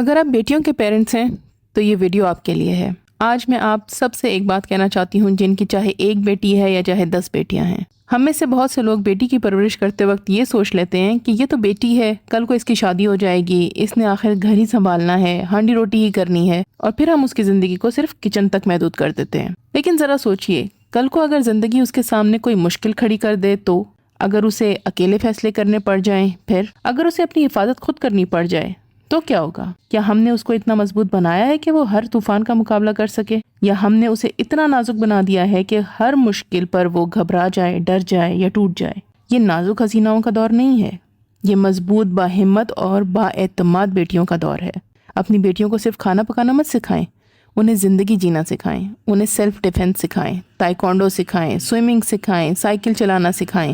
اگر آپ بیٹیوں کے پیرنٹس ہیں تو یہ ویڈیو آپ کے لیے ہے۔ آج میں آپ سب سے ایک بات کہنا چاہتی ہوں، جن کی چاہے ایک بیٹی ہے یا چاہے 10 بیٹیاں ہیں۔ ہم میں سے بہت سے لوگ بیٹی کی پرورش کرتے وقت یہ سوچ لیتے ہیں کہ یہ تو بیٹی ہے، کل کو اس کی شادی ہو جائے گی، اس نے آخر گھر ہی سنبھالنا ہے، ہانڈی روٹی ہی کرنی ہے، اور پھر ہم اس کی زندگی کو صرف کچن تک محدود کر دیتے ہیں۔ لیکن ذرا سوچئے، کل کو اگر زندگی اس کے سامنے کوئی مشکل کھڑی کر دے تو؟ اگر اسے اکیلے فیصلے کرنے پڑ جائیں، پھر اگر اسے اپنی حفاظت خود کرنی پڑ جائے تو کیا ہوگا؟ کیا ہم نے اس کو اتنا مضبوط بنایا ہے کہ وہ ہر طوفان کا مقابلہ کر سکے، یا ہم نے اسے اتنا نازک بنا دیا ہے کہ ہر مشکل پر وہ گھبرا جائے، ڈر جائے یا ٹوٹ جائے؟ یہ نازک حسیناؤں کا دور نہیں ہے، یہ مضبوط، باہمت اور بااعتماد بیٹیوں کا دور ہے۔ اپنی بیٹیوں کو صرف کھانا پکانا مت سکھائیں، انہیں زندگی جینا سکھائیں، انہیں سیلف ڈیفینس سکھائیں، تائیکوانڈو سکھائیں، سوئمنگ سکھائیں، سائیکل چلانا سکھائیں،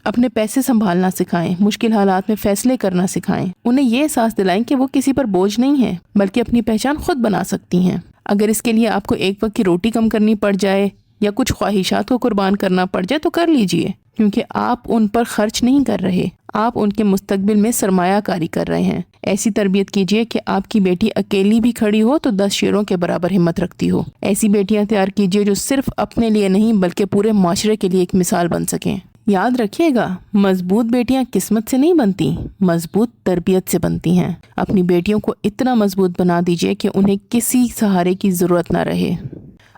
اپنے پیسے سنبھالنا سکھائیں، مشکل حالات میں فیصلے کرنا سکھائیں۔ انہیں یہ احساس دلائیں کہ وہ کسی پر بوجھ نہیں ہیں، بلکہ اپنی پہچان خود بنا سکتی ہیں۔ اگر اس کے لیے آپ کو ایک وقت کی روٹی کم کرنی پڑ جائے یا کچھ خواہشات کو قربان کرنا پڑ جائے تو کر لیجئے، کیونکہ آپ ان پر خرچ نہیں کر رہے، آپ ان کے مستقبل میں سرمایہ کاری کر رہے ہیں۔ ایسی تربیت کیجئے کہ آپ کی بیٹی اکیلی بھی کھڑی ہو تو 10 شیروں کے برابر ہمت رکھتی ہو۔ ایسی بیٹیاں تیار کیجئے جو صرف اپنے لیے نہیں بلکہ پورے معاشرے کے لیے ایک مثال بن سکیں۔ یاد رکھیے گا، مضبوط بیٹیاں قسمت سے نہیں بنتی، مضبوط تربیت سے بنتی ہیں۔ اپنی بیٹیوں کو اتنا مضبوط بنا دیجئے کہ انہیں کسی سہارے کی ضرورت نہ رہے۔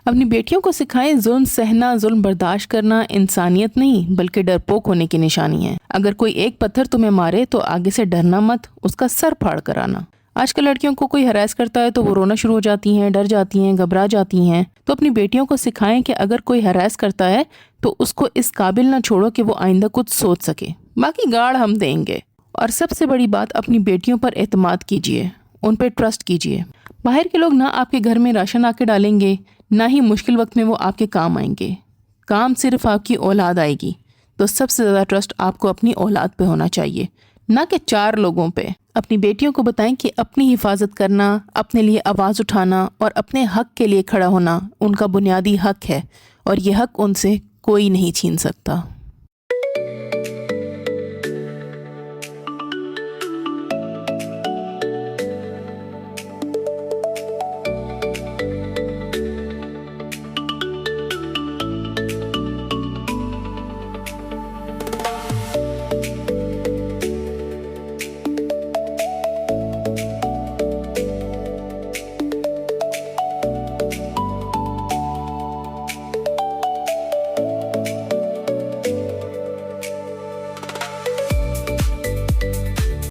اپنی بیٹیوں کو سکھائیں، ظلم سہنا، ظلم برداشت کرنا انسانیت نہیں بلکہ ڈرپوک ہونے کی نشانی ہے۔ اگر کوئی ایک پتھر تمہیں مارے تو آگے سے ڈرنا مت، اس کا سر پھاڑ کر آنا۔ آج کل لڑکیوں کو کوئی ہراس کرتا ہے تو وہ رونا شروع ہو جاتی ہیں، ڈر جاتی ہیں، گھبرا جاتی ہیں۔ تو اپنی بیٹیوں کو سکھائیں کہ اگر کوئی ہراس کرتا ہے تو اس کو اس قابل نہ چھوڑو کہ وہ آئندہ کچھ سوچ سکے، باقی گاڑ ہم دیں گے۔ اور سب سے بڑی بات، اپنی بیٹیوں پر اعتماد کیجئے، ان پہ ٹرسٹ کیجئے۔ باہر کے لوگ نہ آپ کے گھر میں راشن آ کے ڈالیں گے، نہ ہی مشکل وقت میں وہ آپ کے کام آئیں گے۔ کام صرف آپ کی اولاد آئے گی۔ تو سب سے زیادہ ٹرسٹ آپ کو اپنی اولاد پہ ہونا چاہیے، نہ کہ 4 لوگوں پہ۔ اپنی بیٹیوں کو بتائیں کہ اپنی حفاظت کرنا، اپنے لیے آواز اٹھانا اور اپنے حق کے لیے کھڑا ہونا ان کا بنیادی حق ہے، اور یہ حق ان سے کوئی نہیں چھین سکتا۔